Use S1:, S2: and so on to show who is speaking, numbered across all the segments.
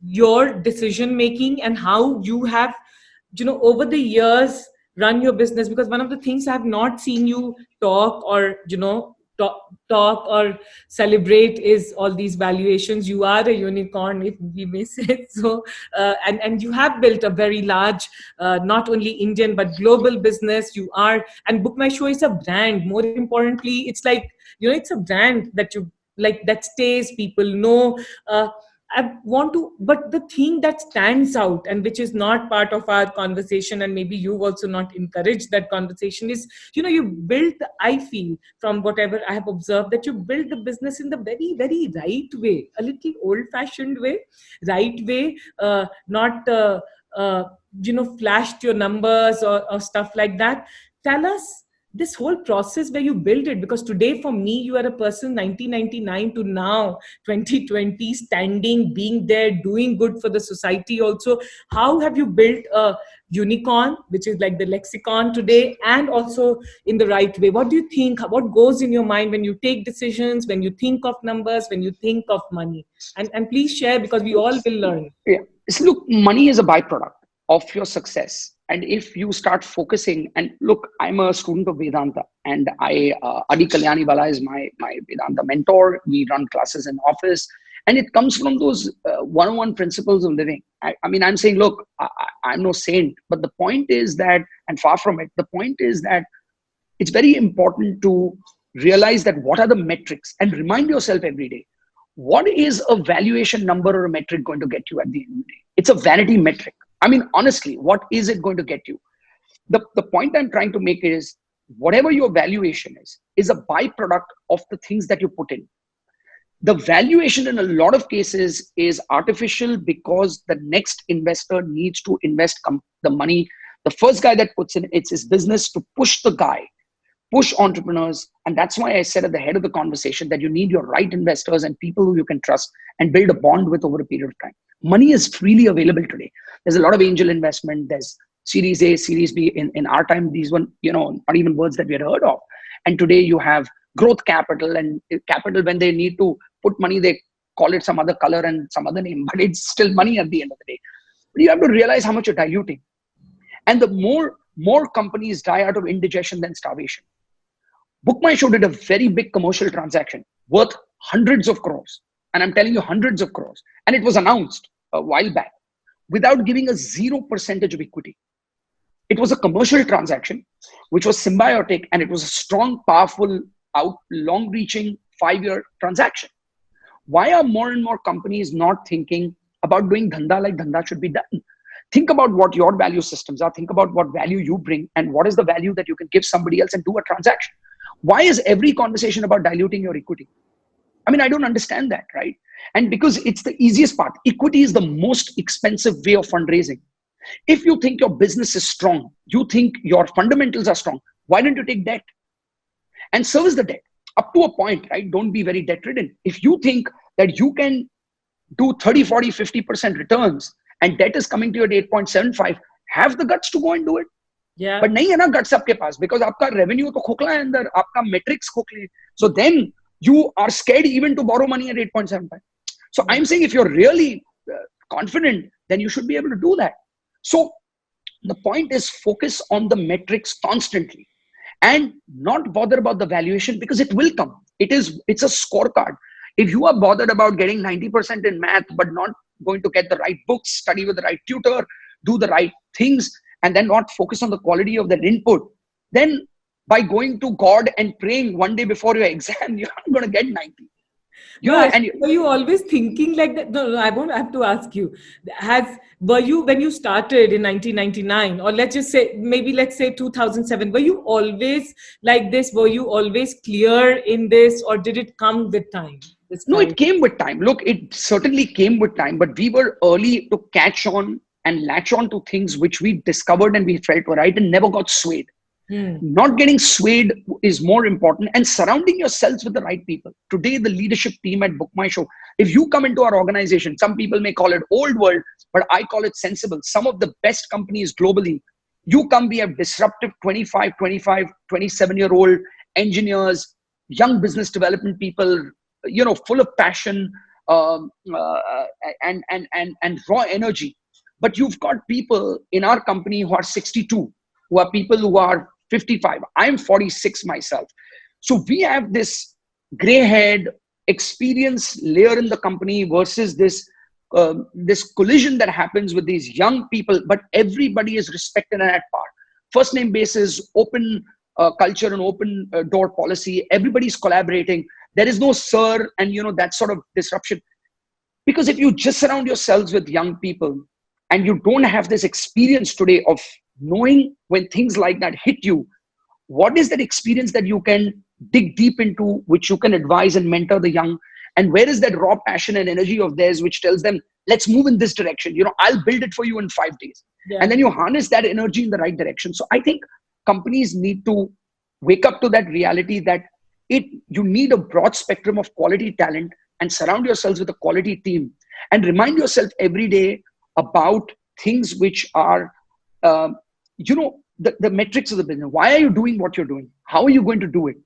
S1: your decision making and how you have, over the years run your business. Because one of the things I've not seen you talk or, talk or celebrate is all these valuations. You are a unicorn, if we may say so. And you have built a very large, not only Indian but global business. You are, and Book My Show is a brand. More importantly, it's like, it's a brand that you like, that stays, people know. I want to, but the thing that stands out and which is not part of our conversation, and maybe you've also not encouraged that conversation, is, you built, I feel, from whatever I have observed, that you build the business in the very, very right way, a little old fashioned way, right way, not, flashed your numbers or stuff like that. Tell us this whole process where you build it, because today for me you are a person, 1999 to now 2020, standing, being there, doing good for the society also. How have you built a unicorn, which is like the lexicon today, and also in the right way? What do you think, what goes in your mind when you take decisions, when you think of numbers, when you think of money? And please share, because we all will learn.
S2: Yeah. So look, money is a byproduct of your success. And if you start focusing, and look, I'm a student of Vedanta, and Adi Kalyani Bala is my Vedanta mentor. We run classes in office, and it comes from those one-on-one principles of living. I mean, I'm saying, look, I'm no saint, but the point is that, and far from it, the point is that it's very important to realize that what are the metrics, and remind yourself every day, what is a valuation number or a metric going to get you at the end of the day? It's a vanity metric. I mean, honestly, what is it going to get you? The point I'm trying to make is, whatever your valuation is a byproduct of the things that you put in. The valuation in a lot of cases is artificial, because the next investor needs to invest the money. The first guy that puts in, it's his business to push the guy, push entrepreneurs. And that's why I said at the head of the conversation that you need your right investors and people who you can trust and build a bond with over a period of time. Money is freely available today. There's a lot of angel investment. There's Series A, Series B. In our time, these were, not even words that we had heard of. And today you have growth capital, and capital, when they need to put money, they call it some other color and some other name, but it's still money at the end of the day. But you have to realize how much you're diluting. And the more companies die out of indigestion than starvation. Book My Show did a very big commercial transaction worth hundreds of crores. And I'm telling you, hundreds of crores. And it was announced a while back without giving a 0% of equity. It was a commercial transaction, which was symbiotic, and it was a strong, powerful, long-reaching 5-year transaction. Why are more and more companies not thinking about doing dhanda like dhanda should be done? Think about what your value systems are. Think about what value you bring and what is the value that you can give somebody else and do a transaction. Why is every conversation about diluting your equity? I mean, I don't understand that, right? And because it's the easiest part. Equity is the most expensive way of fundraising. If you think your business is strong, you think your fundamentals are strong, why don't you take debt and service the debt up to a point, right? Don't be very debt ridden. If you think that you can do 30, 40, 50% returns and debt is coming to you at 8.75, have the guts to go and do it.
S1: Yeah.
S2: But nahi hai na guts aapke paas, because aapka revenue to khokla hai andar, aapka metrics khokle. So then you are scared even to borrow money at 8.75. So I'm saying, if you're really confident, then you should be able to do that. So the point is, focus on the metrics constantly and not bother about the valuation, because it will come. It's a scorecard. If you are bothered about getting 90% in math, but not going to get the right books, study with the right tutor, do the right things, and then not focus on the quality of that input, then by going to God and praying one day before your exam, you're not going to get 90.
S1: Were you always thinking like that? No, I won't have to ask you. Were you, when you started in 1999, or let's say 2007, were you always like this? Were you always clear in this, or did it come with time?
S2: No, it came with time. Look, it certainly came with time, but we were early to catch on and latch on to things which we discovered and we felt were right and never got swayed. Not getting swayed is more important, and surrounding yourselves with the right people. Today, the leadership team at Book My Show, if you come into our organization, some people may call it old world, but I call it sensible. Some of the best companies globally, you come, we have disruptive 25, 27-year-old engineers, young business development people, full of passion, and raw energy. But you've got people in our company who are 62, who are people who are 55. I'm 46 myself. So we have this gray haired experience layer in the company versus this collision that happens with these young people, but everybody is respected and at par. First name basis, open culture and open door policy. Everybody's collaborating. There is no sir and that sort of disruption. Because if you just surround yourselves with young people and you don't have this experience today of knowing when things like that hit you, what is that experience that you can dig deep into, which you can advise and mentor the young? And where is that raw passion and energy of theirs, which tells them, let's move in this direction. I'll build it for you in 5 days. Yeah. And then you harness that energy in the right direction. So I think companies need to wake up to that reality that you need a broad spectrum of quality talent and surround yourselves with a quality team and remind yourself every day about things which are, the metrics of the business. Why are you doing what you're doing? How are you going to do it?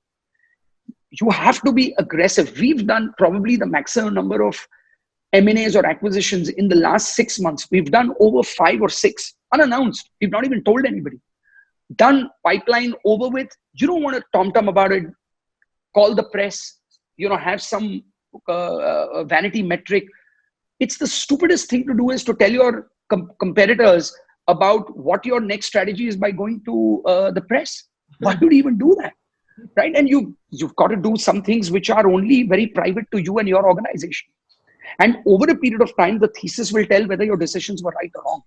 S2: You have to be aggressive. We've done probably the maximum number of M&As or acquisitions in the last 6 months. We've done over 5 or 6 unannounced. We've not even told anybody. Done, pipeline over with. You don't want to tom-tom about it, call the press, have some vanity metric. It's the stupidest thing to do is to tell your competitors about what your next strategy is by going to the press. Why would you even do that? Right? And you've got to do some things which are only very private to you and your organization. And over a period of time, the thesis will tell whether your decisions were right or wrong.